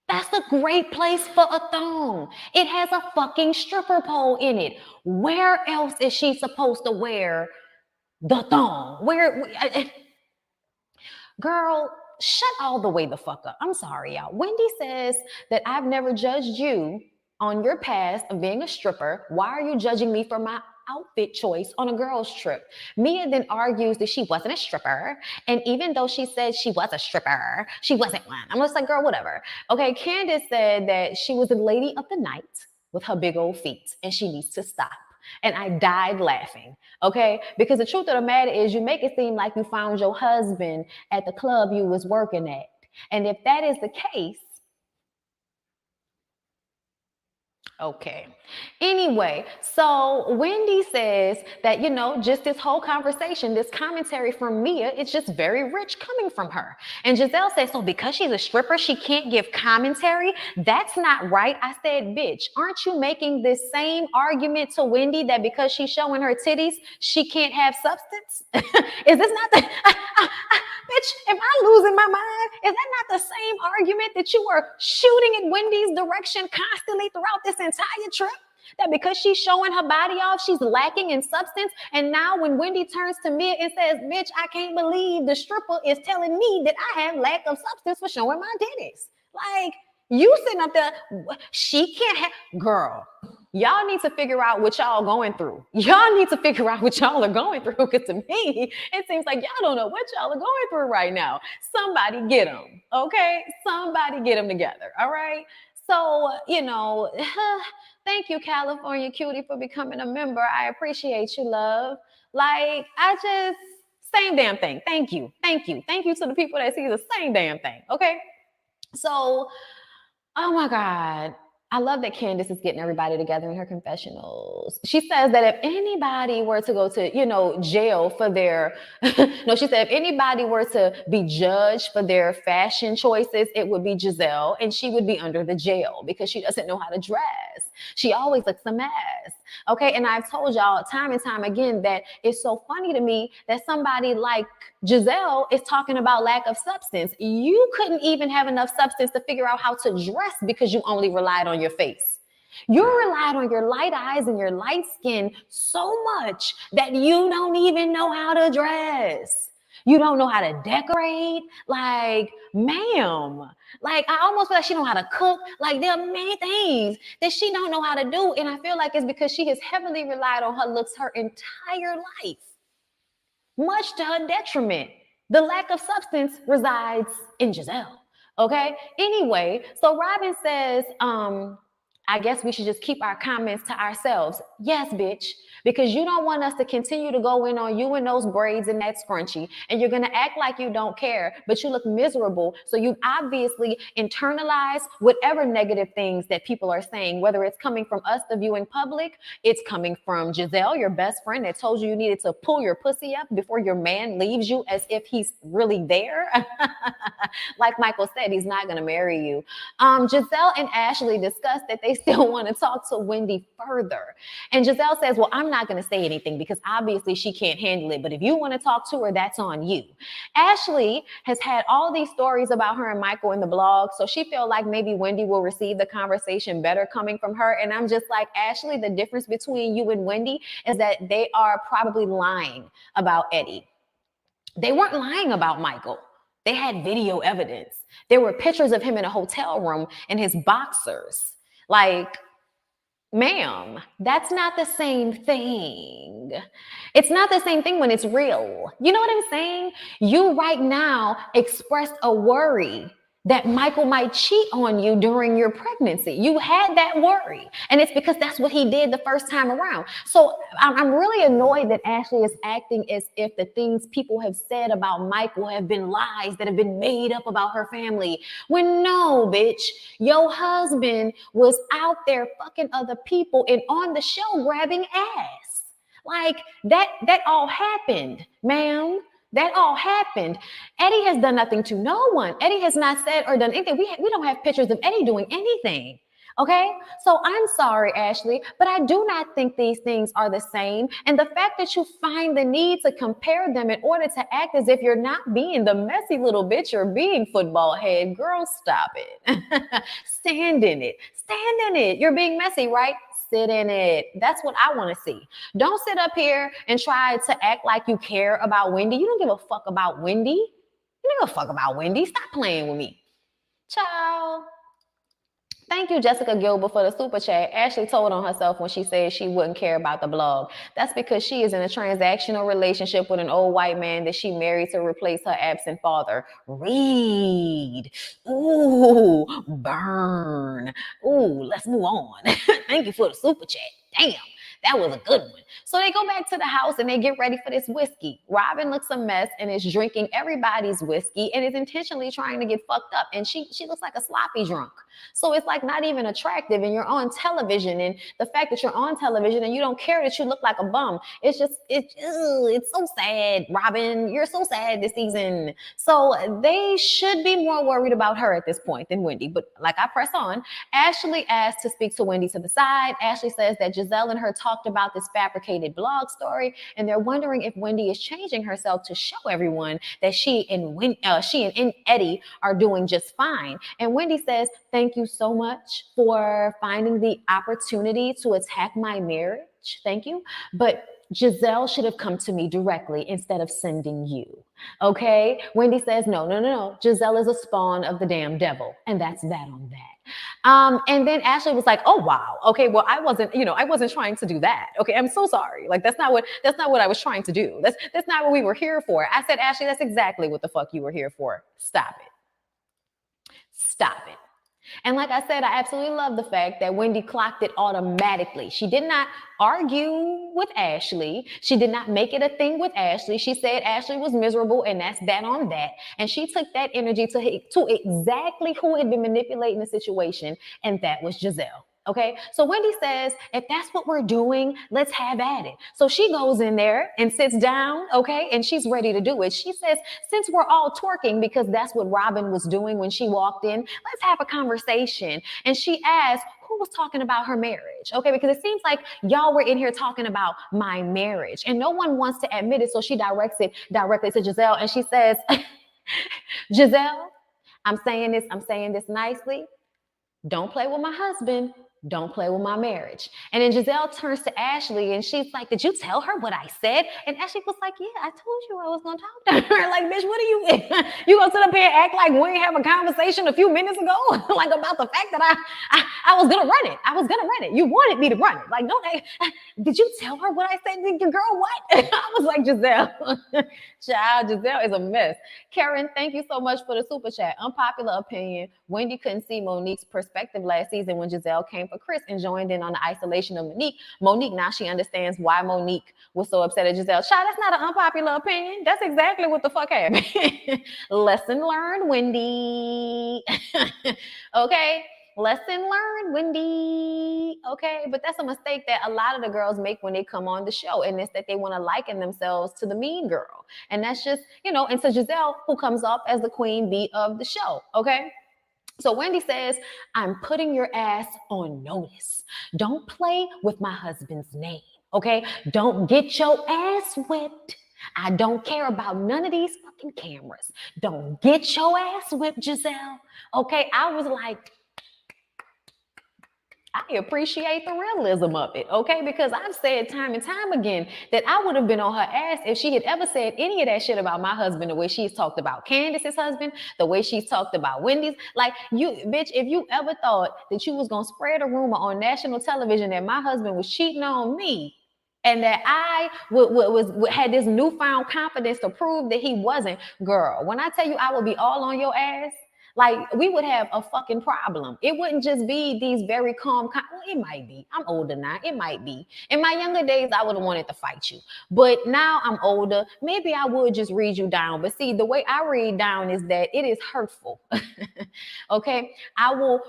That's a great place for a thong. It has a fucking stripper pole in it. Where else is she supposed to wear the thong? Girl, shut all the way the fuck up. I'm sorry, y'all. Wendy says that I've never judged you on your past of being a stripper. Why are you judging me for my outfit choice on a girl's trip? Mia then argues that she wasn't a stripper. And even though she said she was a stripper, she wasn't one. I'm just like, girl, whatever. Okay, Candace said that she was the lady of the night with her big old feet and she needs to stop. And I died laughing, okay? Because the truth of the matter is you make it seem like you found your husband at the club you was working at. And if that is the case, okay. Anyway, so Wendy says that, just this whole conversation, this commentary from Mia, it's just very rich coming from her. And Giselle says, so because she's a stripper, she can't give commentary? That's not right. I said, bitch, aren't you making this same argument to Wendy that because she's showing her titties, she can't have substance? Is this not the... Bitch, am I losing my mind? Is that not the same argument that you were shooting in Wendy's direction constantly throughout this entire trip? That because she's showing her body off, she's lacking in substance. And now when Wendy turns to me and says, bitch, I can't believe the stripper is telling me that I have lack of substance for showing my titties. Like, you sitting up there, she can't have... Girl, y'all need to figure out what y'all going through. Y'all need to figure out what y'all are going through. Because to me, it seems like y'all don't know what y'all are going through right now. Somebody get them, okay? Somebody get them together, all right? So, thank you, California Cutie, for becoming a member. I appreciate you, love. Like, same damn thing. Thank you. Thank you. Thank you to the people that see the same damn thing, okay? So, oh my God. I love that Candace is getting everybody together in her confessionals. She says that if anybody were to go to, jail for their, no, she said if anybody were to be judged for their fashion choices, it would be Giselle, and she would be under the jail because she doesn't know how to dress. She always looks a mess. Okay. And I've told y'all time and time again that it's so funny to me that somebody like Giselle is talking about lack of substance. You couldn't even have enough substance to figure out how to dress because you only relied on your face. You relied on your light eyes and your light skin so much that you don't even know how to dress. You don't know how to decorate. Like, ma'am, like I almost feel like she don't know how to cook. Like there are many things that she don't know how to do. And I feel like it's because she has heavily relied on her looks her entire life, much to her detriment. The lack of substance resides in Giselle. Okay. Anyway, so Robin says, I guess we should just keep our comments to ourselves. Yes, bitch, because you don't want us to continue to go in on you and those braids and that scrunchie, and you're going to act like you don't care, but you look miserable. So you've obviously internalized whatever negative things that people are saying, whether it's coming from us, the viewing public, it's coming from Giselle, your best friend that told you needed to pull your pussy up before your man leaves you as if he's really there. Like Michael said, he's not going to marry you. Giselle and Ashley discussed that they still want to talk to Wendy further. And Giselle says, well, I'm not going to say anything because obviously she can't handle it. But if you want to talk to her, that's on you. Ashley has had all these stories about her and Michael in the blog. So she feels like maybe Wendy will receive the conversation better coming from her. And I'm just like, Ashley, the difference between you and Wendy is that they are probably lying about Eddie. They weren't lying about Michael. They had video evidence. There were pictures of him in a hotel room in his boxers. Like, ma'am, that's not the same thing. It's not the same thing when it's real. You know what I'm saying? You right now expressed a worry that Michael might cheat on you during your pregnancy. You had that worry. And it's because that's what he did the first time around. So I'm really annoyed that Ashley is acting as if the things people have said about Michael have been lies that have been made up about her family. When no, bitch, your husband was out there fucking other people and on the show grabbing ass. Like that all happened, ma'am. That all happened. Eddie has done nothing to no one. Eddie has not said or done anything. We don't have pictures of Eddie doing anything. Okay? So I'm sorry, Ashley, but I do not think these things are the same. And the fact that you find the need to compare them in order to act as if you're not being the messy little bitch you're being, football head, girl, stop it. Stand in it. Stand in it. You're being messy, right? Sit in it. That's what I want to see. Don't sit up here and try to act like you care about Wendy. You don't give a fuck about Wendy. You don't give a fuck about Wendy. Stop playing with me. Ciao. Thank you, Jessica Gilbert, for the super chat. Ashley told on herself when she said she wouldn't care about the blog. That's because she is in a transactional relationship with an old white man that she married to replace her absent father. Read. Ooh, burn. Ooh, let's move on. Thank you for the super chat. Damn. That was a good one. So they go back to the house and they get ready for this whiskey. Robin looks a mess and is drinking everybody's whiskey and is intentionally trying to get fucked up. And she looks like a sloppy drunk. So it's like not even attractive, and you're on television, and the fact that you're on television and you don't care that you look like a bum, it's so sad. Robin, you're so sad this season. So they should be more worried about her at this point than Wendy. But like I press on, Ashley asked to speak to Wendy to the side. Ashley says that Giselle and her talked about this fabricated blog story, and they're wondering if Wendy is changing herself to show everyone that she and Eddie are doing just fine. And Wendy says, "Thank you so much for finding the opportunity to attack my marriage. Thank you. But Giselle should have come to me directly instead of sending you." Okay? Wendy says, no. Giselle is a spawn of the damn devil. And that's that on that. And then Ashley was like, "Oh, wow. Okay, well, I wasn't trying to do that. Okay, I'm so sorry. Like, that's not what I was trying to do. That's not what we were here for." I said, "Ashley, that's exactly what the fuck you were here for. Stop it. Stop it." And like I said, I absolutely love the fact that Wendy clocked it automatically. She did not argue with Ashley. She did not make it a thing with Ashley. She said Ashley was miserable, and that's that on that. And she took that energy to exactly who had been manipulating the situation, and that was Giselle. Okay, so Wendy says, "If that's what we're doing, let's have at it." So she goes in there and sits down, okay, and she's ready to do it. She says, "Since we're all twerking," because that's what Robin was doing when she walked in, "let's have a conversation." And she asked, who was talking about her marriage? Okay, because it seems like y'all were in here talking about my marriage, and no one wants to admit it, so she directs it directly to Giselle, and she says, "Giselle, I'm saying this nicely. Don't play with my husband. Don't play with my marriage." And then Giselle turns to Ashley and she's like, "Did you tell her what I said?" And Ashley was like, "Yeah, I told you I was going to talk to her." Like, bitch, what are you going to sit up here and act like we ain't have a conversation a few minutes ago? Like, about the fact that I was going to run it. I was going to run it. You wanted me to run it. Like, did you tell her what I said? Girl, what? I was like, Giselle. Child, Giselle is a mess. Karen, thank you so much for the super chat. Unpopular opinion. Wendy couldn't see Monique's perspective last season when Giselle came for Chris and joined in on the isolation of Monique, now she understands why Monique was so upset at Giselle. Child, that's not an unpopular opinion. That's exactly what the fuck happened. Lesson learned, Wendy. Okay? Lesson learned, Wendy. Okay? But that's a mistake that a lot of the girls make when they come on the show, and it's that they want to liken themselves to the mean girl. And that's just, and to Giselle, who comes off as the queen bee of the show. Okay? So Wendy says, "I'm putting your ass on notice. Don't play with my husband's name, okay? Don't get your ass whipped. I don't care about none of these fucking cameras. Don't get your ass whipped, Giselle." Okay, I was like, I appreciate the realism of it, okay? Because I've said time and time again that I would have been on her ass if she had ever said any of that shit about my husband, the way she's talked about Candace's husband, the way she's talked about Wendy's. Like, you, bitch, if you ever thought that you was going to spread a rumor on national television that my husband was cheating on me, and that I had this newfound confidence to prove that he wasn't, girl, when I tell you I would be all on your ass, like, we would have a fucking problem. It wouldn't just be these very calm, well, it might be. I'm older now. It might be. In my younger days, I would have wanted to fight you. But now I'm older. Maybe I would just read you down. But see, the way I read down is that it is hurtful. Okay?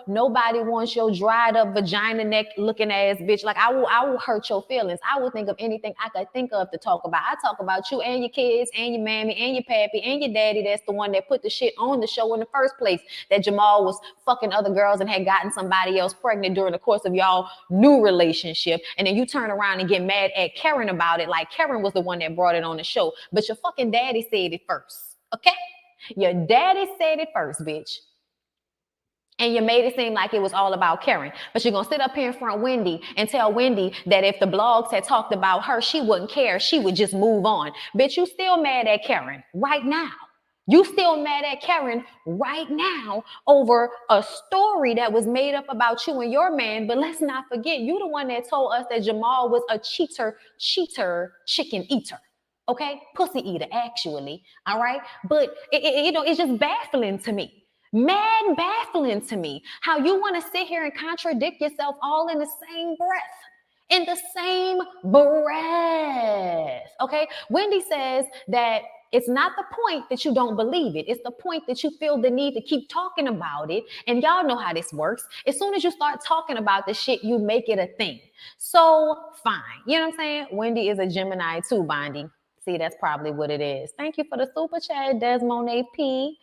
Nobody wants your dried up vagina neck looking ass bitch. Like, I will hurt your feelings. I will think of anything I could think of to talk about. I talk about you and your kids and your mammy and your pappy and your daddy. That's the one that put the shit on the show in the first place. That Jamal was fucking other girls and had gotten somebody else pregnant during the course of y'all new relationship. And then you turn around and get mad at Karen about it, like Karen was the one that brought it on the show. But your fucking daddy said it first, okay? Your daddy said it first, bitch. And you made it seem like it was all about Karen. But you're going to sit up here in front of Wendy and tell Wendy that if the blogs had talked about her, she wouldn't care. She would just move on. Bitch, you still mad at Karen right now. You still mad at Karen right now over a story that was made up about you and your man. But let's not forget, you the one that told us that Jamal was a cheater, chicken eater. Okay? Pussy eater, actually. All right? But, it's just baffling to me. Mad baffling to me how you want to sit here and contradict yourself all in the same breath. in the same breath. Okay. Wendy says that it's not the point that you don't believe it. It's the point that you feel the need to keep talking about it. And y'all know how this works. As soon as you start talking about the shit, you make it a thing. So fine. You know what I'm saying? Wendy is a Gemini too, Bondy. See, that's probably what it is. Thank you for the super chat, Desmond AP.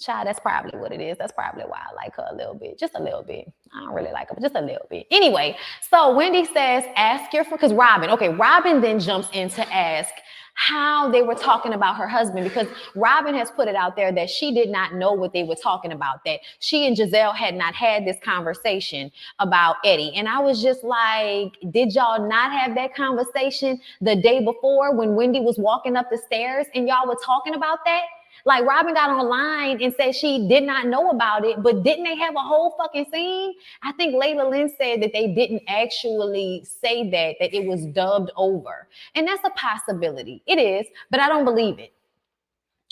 Child, that's probably what it is. That's probably why I like her a little bit. Just a little bit. I don't really like her, but just a little bit. Anyway, so Wendy says, ask your friend, because Robin then jumps in to ask how they were talking about her husband, because Robin has put it out there that she did not know what they were talking about, that she and Giselle had not had this conversation about Eddie. And I was just like, did y'all not have that conversation the day before when Wendy was walking up the stairs and y'all were talking about that? Like, Robin got online and said she did not know about it, but didn't they have a whole fucking scene? I think Layla Lynn said that they didn't actually say that it was dubbed over. And that's a possibility. It is, but I don't believe it.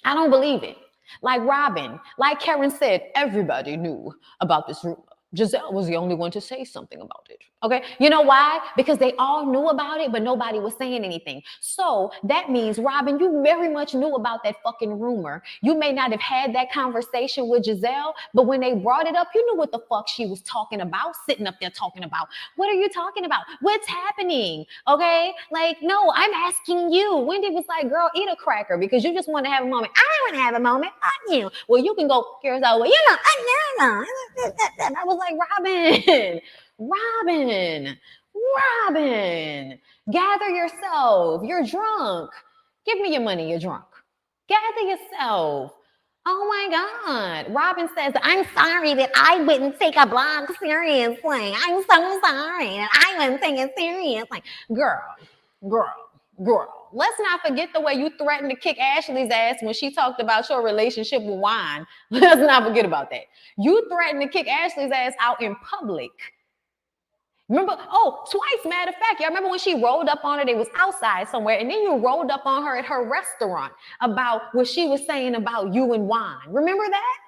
I don't believe it. Like Robin, like Karen said, everybody knew about this rumor. Giselle was the only one to say something about it. Okay. You know why? Because they all knew about it, but nobody was saying anything. So that means, Robin, you very much knew about that fucking rumor. You may not have had that conversation with Giselle, but when they brought it up, you knew what the fuck she was talking about, sitting up there talking about. What are you talking about? What's happening? Okay. Like, no, I'm asking you. Wendy was like, girl, eat a cracker because you just want to have a moment. I want to have a moment. I you. Well, you can go, here's well, you know, I was like, Robin, gather yourself. You're drunk. Give me your money. You're drunk. Gather yourself. Oh my God. Robin says, I'm sorry that I wouldn't take a blog seriously. I'm so sorry that I wouldn't take it seriously. Girl. Let's not forget the way you threatened to kick Ashley's ass when she talked about your relationship with wine. Let's not forget about that. You threatened to kick Ashley's ass out in public. Remember? Oh, twice, matter of fact. Y'all remember when she rolled up on her? They was outside somewhere, and then you rolled up on her at her restaurant about what she was saying about you and wine. Remember that?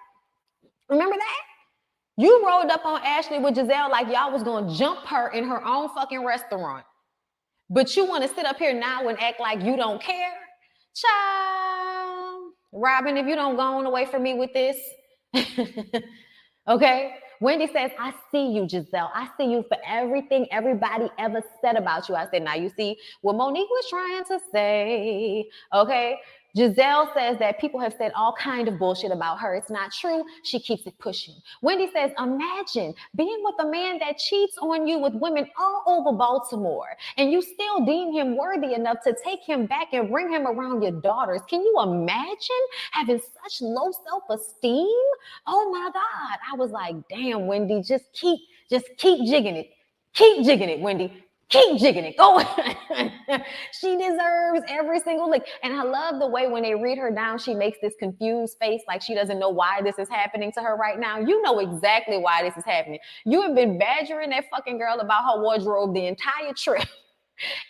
You rolled up on Ashley with Giselle like y'all was going to jump her in her own fucking restaurant. But you want to sit up here now and act like you don't care? Child. Robin, if you don't go on away from me with this. Okay? Wendy says, I see you, Giselle. I see you for everything everybody ever said about you. I said, now you see what Monique was trying to say. Okay? Giselle says that people have said all kind of bullshit about her. It's not true. She keeps it pushing. Wendy says, imagine being with a man that cheats on you with women all over Baltimore, and you still deem him worthy enough to take him back and bring him around your daughters. Can you imagine having such low self-esteem? Oh my God. I was like, damn, Wendy, just keep jigging it. Keep jigging it, Wendy. Keep jigging it. Go. She deserves every single lick. And I love the way when they read her down, she makes this confused face like she doesn't know why this is happening to her right now. You know exactly why this is happening. You have been badgering that fucking girl about her wardrobe the entire trip.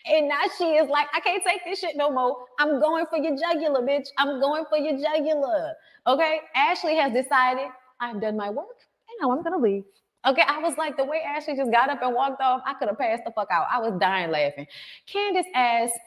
And now she is like, I can't take this shit no more. I'm going for your jugular, bitch. I'm going for your jugular. Okay? Ashley has decided I've done my work and now I'm going to leave. Okay, I was like, the way Ashley just got up and walked off, I could have passed the fuck out. I was dying laughing. Candace asks,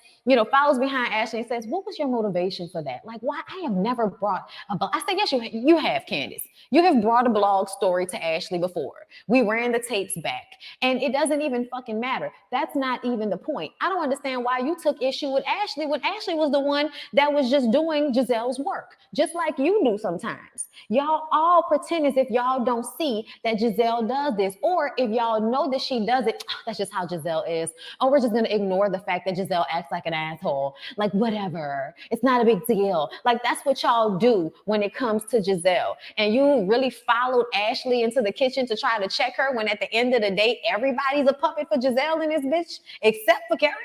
follows behind Ashley and says, what was your motivation for that? Like, why? I have never brought a blog. I said, yes, you have, Candace. You have brought a blog story to Ashley before. We ran the tapes back. And it doesn't even fucking matter. That's not even the point. I don't understand why you took issue with Ashley when Ashley was the one that was just doing Giselle's work, just like you do sometimes. Y'all all pretend as if y'all don't see that Giselle does this, or if y'all know that she does it, that's just how Giselle is. Or we're just going to ignore the fact that Giselle acts like an asshole. Like, whatever. It's not a big deal. Like, that's what y'all do when it comes to Giselle. And you really followed Ashley into the kitchen to try to check her when at the end of the day, everybody's a puppet for Giselle in this bitch, except for Karen.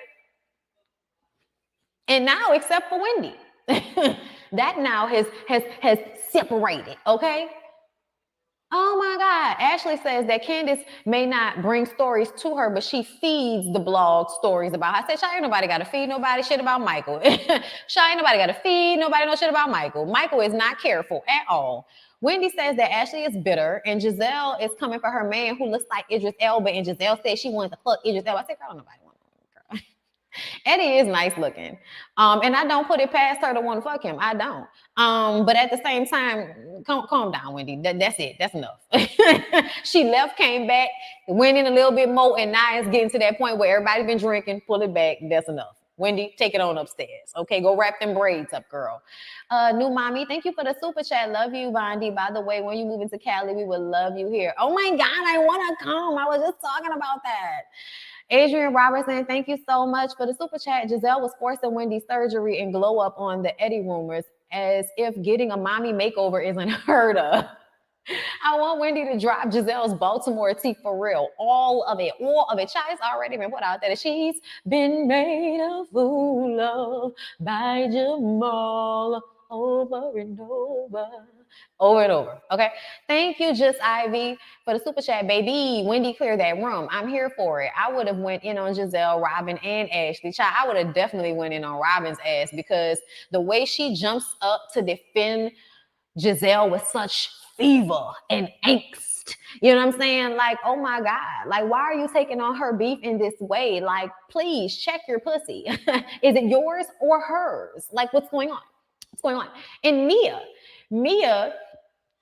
And now, except for Wendy. That now has separated, okay? Oh my God. Ashley says that Candace may not bring stories to her, but she feeds the blog stories about her. I said, Shy, ain't nobody got to feed nobody shit about Michael. Shy, ain't nobody got to feed nobody no shit about Michael. Michael is not careful at all. Wendy says that Ashley is bitter and Giselle is coming for her man who looks like Idris Elba. And Giselle said she wanted to fuck Idris Elba. I said, girl, nobody wants girl. Eddie is nice looking. And I don't put it past her to want to fuck him. I don't. But at the same time, calm down, Wendy. That's it. That's enough. She left, came back, went in a little bit more, and now it's getting to that point where everybody's been drinking. Pull it back. That's enough. Wendy, take it on upstairs. Okay, go wrap them braids up, girl. New mommy, thank you for the super chat. Love you, Bondi. By the way, when you move into Cali, we would love you here. Oh my God, I want to come. I was just talking about that. Adrian Robertson, thank you so much for the super chat. Giselle was forcing Wendy's surgery and glow up on the Eddie rumors as if getting a mommy makeover isn't heard of. I want Wendy to drop Giselle's Baltimore tea for real. All of it. Child, it's already been put out there that she's been made a fool of by Jamal over and over. Over and over. Okay. Thank you, Just Ivy, for the super chat, baby. Wendy, clear that room. I'm here for it. I would have went in on Giselle, Robin, and Ashley. Child, I would have definitely went in on Robin's ass because the way she jumps up to defend Giselle with such fever and angst. You know what I'm saying? Like, oh my God. Like, why are you taking on her beef in this way? Like, please check your pussy. Is it yours or hers? Like, what's going on? What's going on? And Mia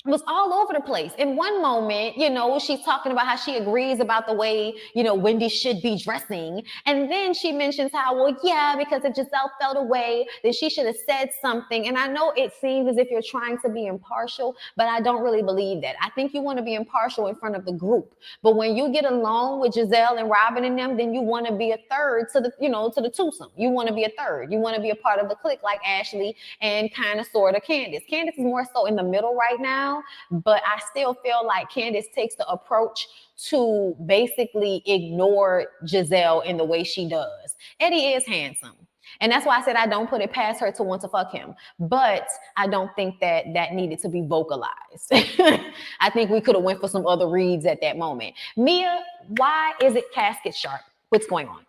was all over the place. In one moment, you know, she's talking about how she agrees about the way, you know, Wendy should be dressing. And then she mentions how, well, yeah, because if Giselle felt away, then she should have said something. And I know it seems as if you're trying to be impartial, but I don't really believe that. I think you want to be impartial in front of the group. But when you get along with Giselle and Robin and them, then you want to be a third to the, you know, to the twosome. You want to be a third. You want to be a part of the clique like Ashley and kind of sort of Candace. Candace is more so in the middle right now. But I still feel like Candace takes the approach to basically ignore Giselle in the way she does. Eddie is handsome. And that's why I said I don't put it past her to want to fuck him. But I don't think that that needed to be vocalized. I think we could have went for some other reads at that moment. Mia, why is it casket sharp? What's going on?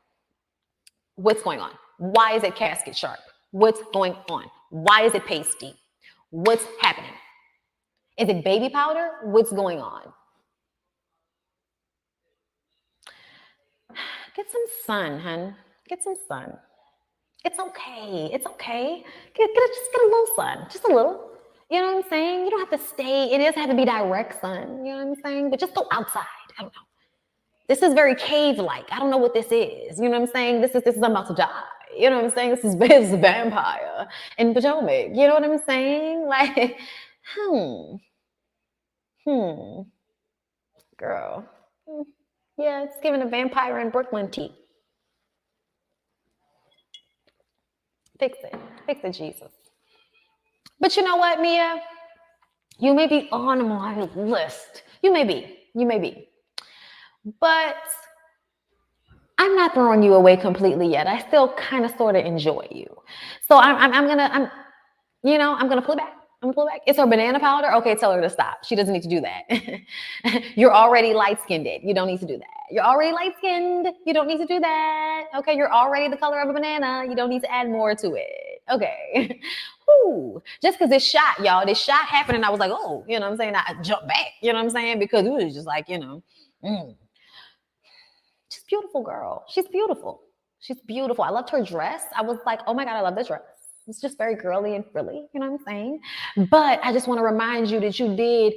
What's going on? Why is it casket sharp? What's going on? Why is it pasty? What's happening? Is it baby powder? What's going on? Get some sun, hun. Get some sun. It's okay. It's okay. Just get a little sun. Just a little. You know what I'm saying? You don't have to stay. It doesn't have to be direct sun. You know what I'm saying? But just go outside. I don't know. This is very cave-like. I don't know what this is. You know what I'm saying? This is I'm about to die. You know what I'm saying? This is a vampire in Potomac. You know what I'm saying? Like, girl. Yeah, it's giving a vampire in Brooklyn tea. Fix it, Jesus. But you know what, Mia? You may be on my list. You may be. But I'm not throwing you away completely yet. I still kind of sort of enjoy you. So I'm gonna pull it back. It's her banana powder. Okay, tell her to stop. She doesn't need to do that. You're already light-skinned. You don't need to do that. You're already light-skinned. You don't need to do that. Okay, you're already the color of a banana. You don't need to add more to it. Okay. Whew. Just because this shot, y'all, this shot happened and I was like, oh, you know what I'm saying? I jumped back, you know what I'm saying? Because it was just like, you know, she's beautiful, girl. She's beautiful. I loved her dress. I was like, oh my God, I love the dress. It's just very girly and frilly, you know what I'm saying? But I just want to remind you that you did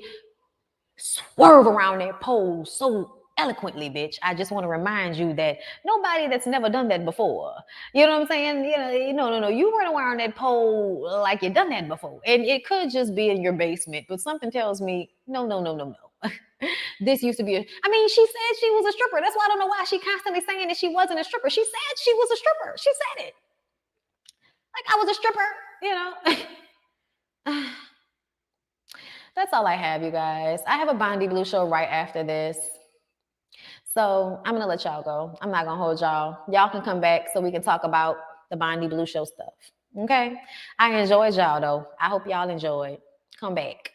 swerve around that pole so eloquently, bitch. I just want to remind you that nobody that's never done that before, you know what I'm saying? No. You weren't around that pole like you done that before. And it could just be in your basement, but something tells me, no. This used to be she said she was a stripper. That's why I don't know why she constantly saying that she wasn't a stripper. She said she was a stripper. She said it. Like I was a stripper, you know. That's all I have, you guys. I have a BondyBlue show right after this. So I'm going to let y'all go. I'm not going to hold y'all. Y'all can come back so we can talk about the BondyBlue show stuff. Okay? I enjoyed y'all, though. I hope y'all enjoyed. Come back.